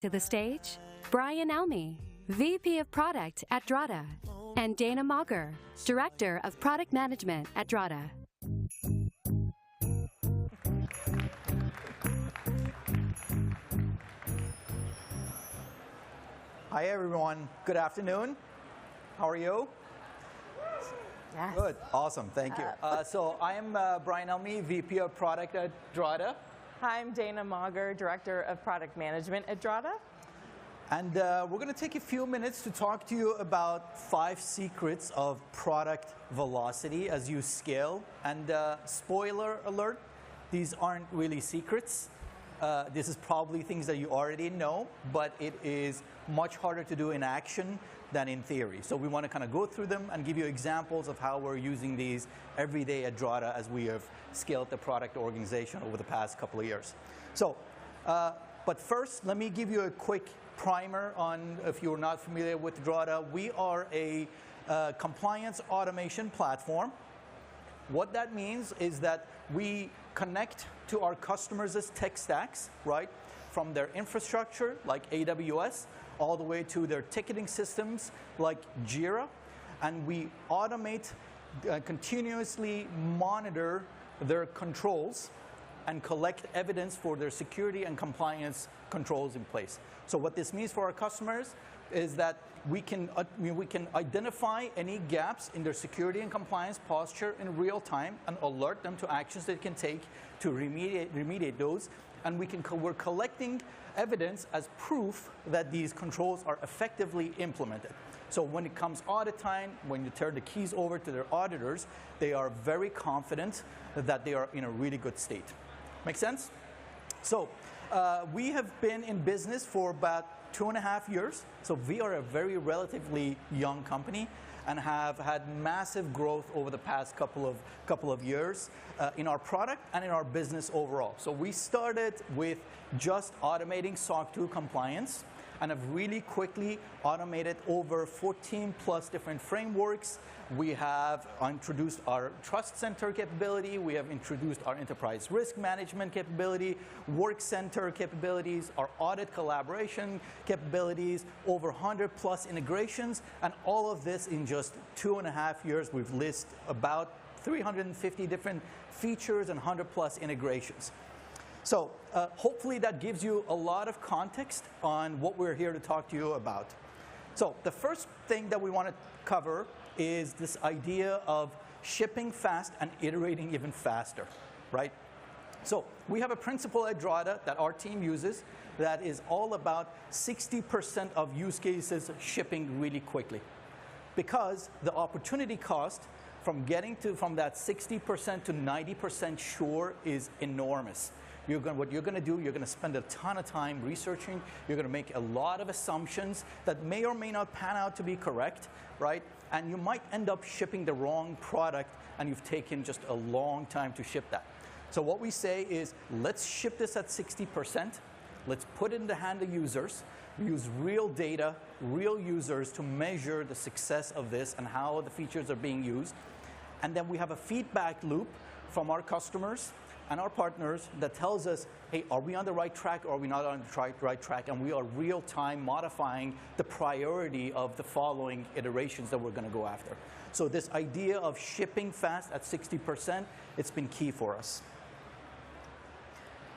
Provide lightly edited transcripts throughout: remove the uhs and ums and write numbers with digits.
To the stage, Brian Elmy, VP of Product at Drata, and Dana Mauger, Director of Product Management at Drata. Hi, everyone. Good afternoon. How are you? Yes. Good. Awesome. Thank you. So I am Brian Elmy, VP of Product at Drata. Hi, I'm Dana Mauger, Director of Product Management at Drata. And we're going to take a few minutes to talk to you about 5 secrets of product velocity as you scale. And spoiler alert, these aren't really secrets. This is probably things that you already know, but it is much harder to do in action than in theory. So we want to kind of go through them and give you examples of how we're using these every day at Drata as we have scaled the product organization over the past couple of years. So, but first, let me give you a quick primer on, if you're not familiar with Drata, we are a compliance automation platform. What that means is that we connect to our customers' tech stacks, right? From their infrastructure, like AWS, all the way to their ticketing systems, like Jira. And we automate, continuously monitor their controls and collect evidence for their security and compliance controls in place. So what this means for our customers is that we can identify any gaps in their security and compliance posture in real time and alert them to actions they can take to remediate those. And we're collecting evidence as proof that these controls are effectively implemented. So when it comes audit time, when you turn the keys over to their auditors, they are very confident that they are in a really good state. Make sense? So we have been in business for about 2.5 years. So we are a very relatively young company and have had massive growth over the past couple of years in our product and in our business overall. So we started with just automating SOC 2 compliance and have really quickly automated over 14 plus different frameworks. We have introduced our Trust Center capability. We have introduced our Enterprise Risk Management capability, Work Center capabilities, our audit collaboration capabilities, over 100 plus integrations, and all of this in just 2.5 years. We've listed about 350 different features and 100 plus integrations. So hopefully that gives you a lot of context on what we're here to talk to you about. So the first thing that we want to cover is this idea of shipping fast and iterating even faster, right? So we have a principle at Drata that our team uses that is all about 60% of use cases shipping really quickly. Because the opportunity cost from getting from that 60% to 90% sure is enormous. What you're going to do, you're going to spend a ton of time researching. You're going to make a lot of assumptions that may or may not pan out to be correct, right? And you might end up shipping the wrong product, and you've taken just a long time to ship that. So what we say is, let's ship this at 60%. Let's put it in the hand of users. We use real data, real users to measure the success of this and how the features are being used. And then we have a feedback loop from our customers and our partners that tells us, hey, are we on the right track or are we not on the right track? And we are real-time modifying the priority of the following iterations that we're going to go after. So this idea of shipping fast at 60%, it's been key for us.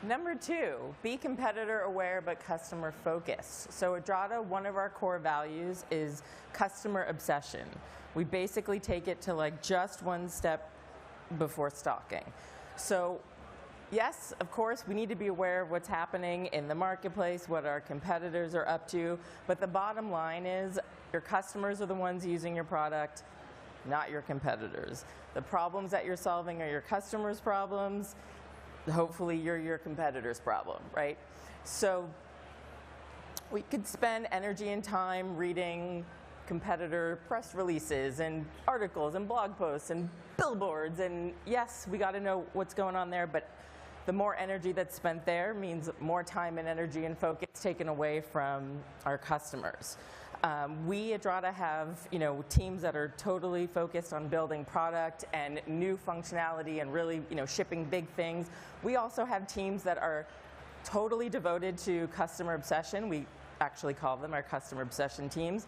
Number 2, be competitor aware but customer focused. So at Drata, one of our core values is customer obsession. We basically take it to like just one step before stalking. So yes, of course, we need to be aware of what's happening in the marketplace, what our competitors are up to, but the bottom line is your customers are the ones using your product, not your competitors. The problems that you're solving are your customers' problems. Hopefully, you're your competitor's problem, right? So we could spend energy and time reading competitor press releases and articles and blog posts and billboards, and yes, we got to know what's going on there, but the more energy that's spent there means more time and energy and focus taken away from our customers. We at Drata have teams that are totally focused on building product and new functionality and really shipping big things. We also have teams that are totally devoted to customer obsession. We actually call them, our customer obsession teams.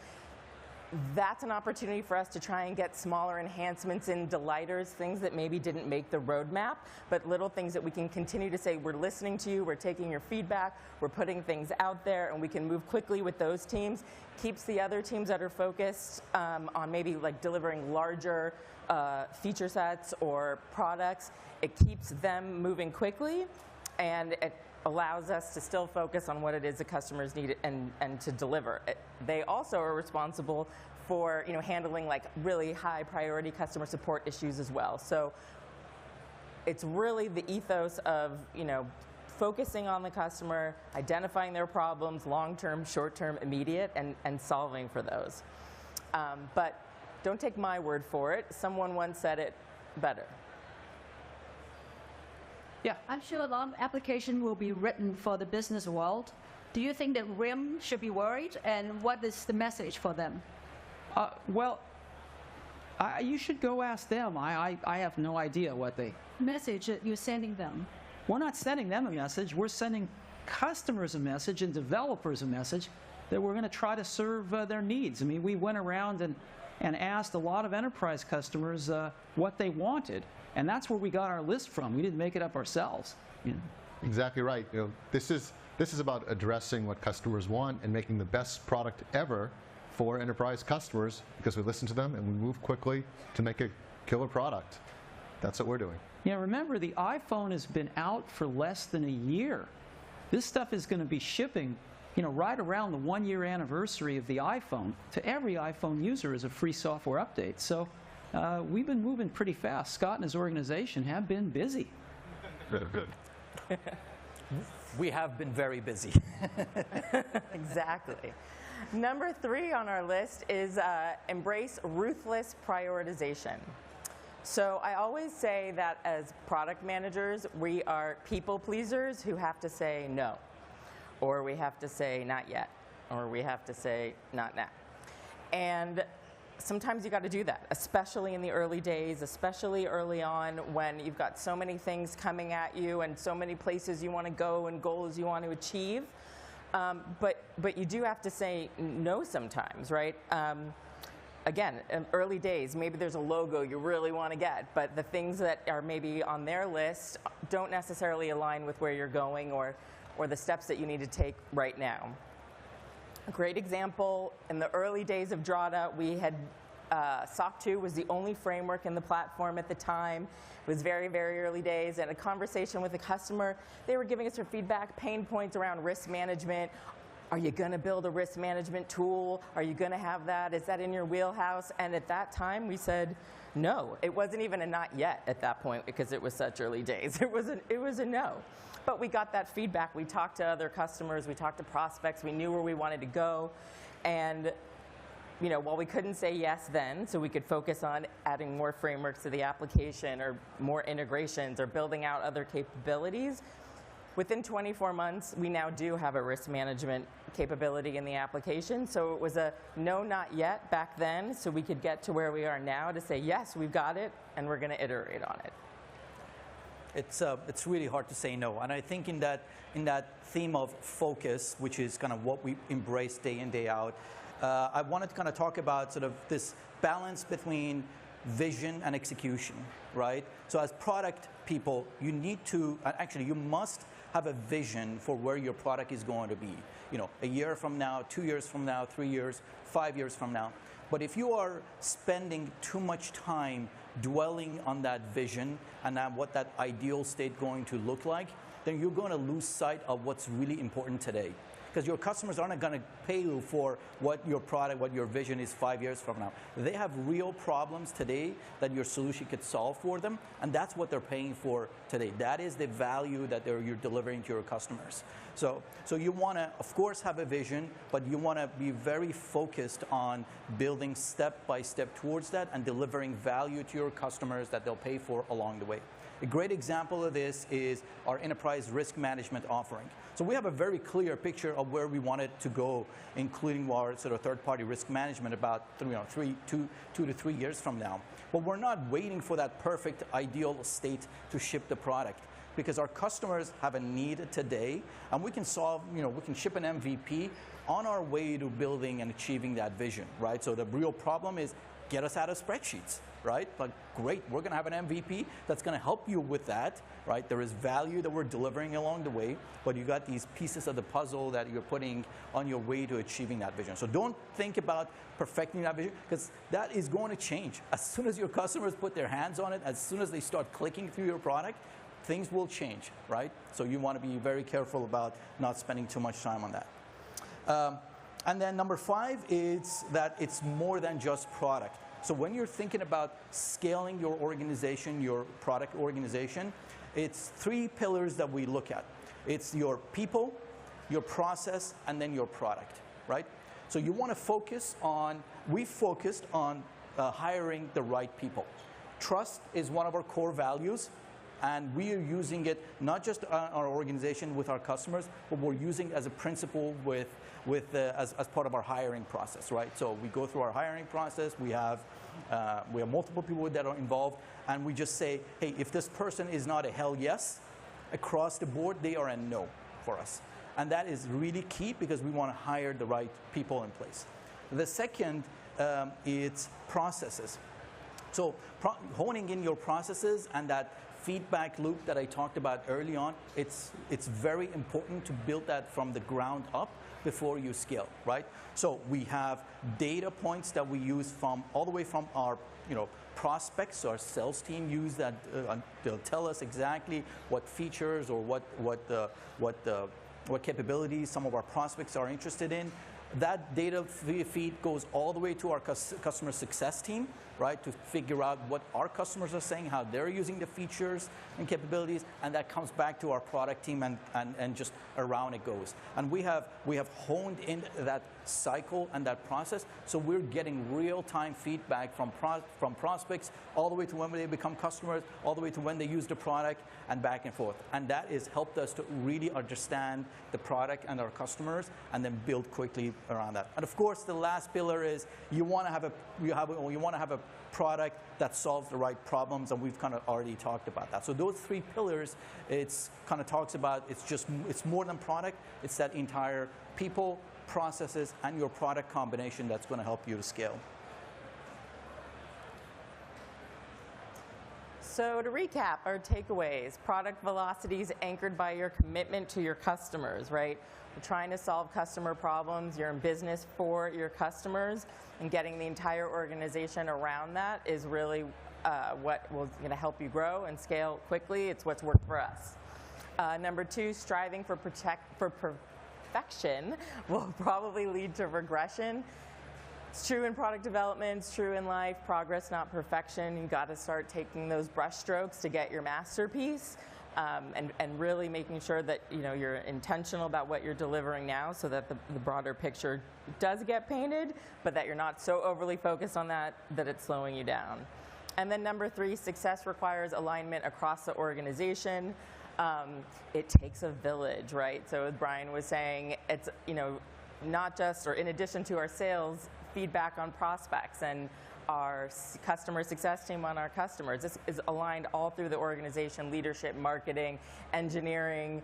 That's an opportunity for us to try and get smaller enhancements in delighters, things that maybe didn't make the roadmap, but little things that we can continue to say, we're listening to you, we're taking your feedback, we're putting things out there, and we can move quickly with those teams. Keeps the other teams that are focused on maybe like delivering larger feature sets or products. It keeps them moving quickly, and it allows us to still focus on what it is the customers need and to deliver. They also are responsible for handling like really high priority customer support issues as well. So it's really the ethos of focusing on the customer, identifying their problems, long-term, short-term, immediate, and solving for those. But don't take my word for it. Someone once said it better. Yeah. I'm sure a lot of applications will be written for the business world. Do you think that RIM should be worried, and what is the message for them? Well, you should go ask them. I have no idea what they... Message that you're sending them? We're not sending them a message. We're sending customers a message and developers a message that we're going to try to serve their needs. I mean, we went around and asked a lot of enterprise customers what they wanted. And that's where we got our list from. We didn't make it up ourselves. Exactly right. This is about addressing what customers want and making the best product ever for enterprise customers, because we listen to them and we move quickly to make a killer product. That's what we're doing. Yeah, remember, the iPhone has been out for less than a year. This stuff is going to be shipping right around the 1-year anniversary of the iPhone. To every iPhone user is a free software update. So we've been moving pretty fast. Scott and his organization have been busy. Very good. We have been very busy. Exactly. Number 3 on our list is embrace ruthless prioritization. So I always say that as product managers, we are people pleasers who have to say no, or we have to say not yet, or we have to say not now. And sometimes you got to do that, especially in the early days, especially early on when you've got so many things coming at you and so many places you want to go and goals you want to achieve. But you do have to say no sometimes, right? Again, in early days, maybe there's a logo you really want to get, but the things that are maybe on their list don't necessarily align with where you're going or the steps that you need to take right now. A great example, in the early days of Drata, we had SOC 2 was the only framework in the platform at the time. It was very, very early days, and a conversation with a customer, they were giving us their feedback, pain points around risk management. Are you going to build a risk management tool? Are you going to have that? Is that in your wheelhouse? And at that time, we said no. It wasn't even a not yet at that point because it was such early days. It was a no. But we got that feedback. We talked to other customers. We talked to prospects. We knew where we wanted to go. And while we couldn't say yes then, so we could focus on adding more frameworks to the application or more integrations or building out other capabilities, within 24 months, we now do have a risk management capability in the application. So it was a no, not yet back then, so we could get to where we are now to say, yes, we've got it, and we're going to iterate on it. It's really hard to say no. And I think in that theme of focus, which is kind of what we embrace day in, day out, I wanted to kind of talk about sort of this balance between vision and execution, right? So as product people, you need to, actually you must have a vision for where your product is going to be. A year from now, 2 years from now, 3 years, 5 years from now. But if you are spending too much time dwelling on that vision and what that ideal state going to look like, then you're going to lose sight of what's really important today. Because your customers aren't going to pay you for what your product, what your vision is 5 years from now. They have real problems today that your solution could solve for them, and that's what they're paying for today. That is the value that you're delivering to your customers. So you want to, of course, have a vision, but you want to be very focused on building step by step towards that and delivering value to your customers that they'll pay for along the way. A great example of this is our enterprise risk management offering. So we have a very clear picture of where we want it to go, including our sort of third-party risk management about 2 to 3 years from now. But we're not waiting for that perfect ideal state to ship the product. because our customers have a need today, and we can solve, we can ship an MVP on our way to building and achieving that vision, right? So the real problem is get us out of spreadsheets, right? But great, we're going to have an MVP that's going to help you with that, right? There is value that we're delivering along the way, but you got these pieces of the puzzle that you're putting on your way to achieving that vision. So don't think about perfecting that vision, because that is going to change. As soon as your customers put their hands on it, as soon as they start clicking through your product, things will change, right? So you want to be very careful about not spending too much time on that. And then number 5 is that it's more than just product. So when you're thinking about scaling your organization, your product organization, it's 3 pillars that we look at. It's your people, your process, and then your product, right? So you want to focus on, we focused on hiring the right people. Trust is one of our core values, and we are using it not just on our organization with our customers, but we're using it as a principle as part of our hiring process, right? So we go through our hiring process, we have multiple people that are involved, and we just say, hey, if this person is not a hell yes, across the board, they are a no for us. And that is really key, because we want to hire the right people in place. The second is processes. So honing in your processes and that feedback loop that I talked about early on, it's very important to build that from the ground up before you scale, right? So we have data points that we use all the way from our prospects. So our sales team use that. They'll tell us exactly what features or what capabilities some of our prospects are interested in. That data feed goes all the way to our customer success team, right, to figure out what our customers are saying, how they're using the features and capabilities, and that comes back to our product team, and just around it goes. And we have honed in that cycle and that process, so we're getting real-time feedback from prospects all the way to when they become customers, all the way to when they use the product, and back and forth. And that has helped us to really understand the product and our customers, and then build quickly around that. And of course, the last pillar is you want to have a product that solves the right problems, and we've kind of already talked about that. So those 3 pillars, it's kind of talks about it's more than product. It's that entire people, processes, and your product combination that's going to help you to scale. So to recap our takeaways, product velocity is anchored by your commitment to your customers, right? You're trying to solve customer problems. You're in business for your customers, and getting the entire organization around that is really what will going to help you grow and scale quickly. It's what's worked for us. Number 2, striving for perfection will probably lead to regression. It's true in product development, it's true in life. Progress, not perfection. You've got to start taking those brush strokes to get your masterpiece, and really making sure that you're intentional about what you're delivering now, so that the broader picture does get painted, but that you're not so overly focused on that it's slowing you down. And then number 3, success requires alignment across the organization. It takes a village, right? So as Brian was saying, it's not just, or in addition to our sales, feedback on prospects and our customer success team on our customers. This is aligned all through the organization: leadership, marketing, engineering.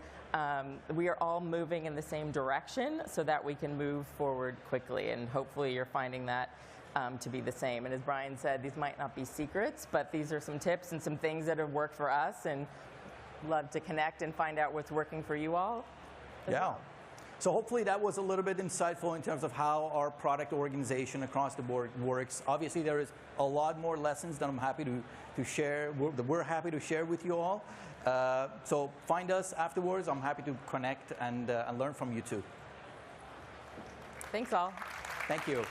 We are all moving in the same direction so that we can move forward quickly, and hopefully you're finding that to be the same. And as Brian said, these might not be secrets, but these are some tips and some things that have worked for us, and love to connect and find out what's working for you all. Well. So hopefully that was a little bit insightful in terms of how our product organization across the board works. Obviously, there is a lot more lessons that I'm happy to share, that we're happy to share with you all. So find us afterwards. I'm happy to connect and learn from you too. Thanks all. Thank you.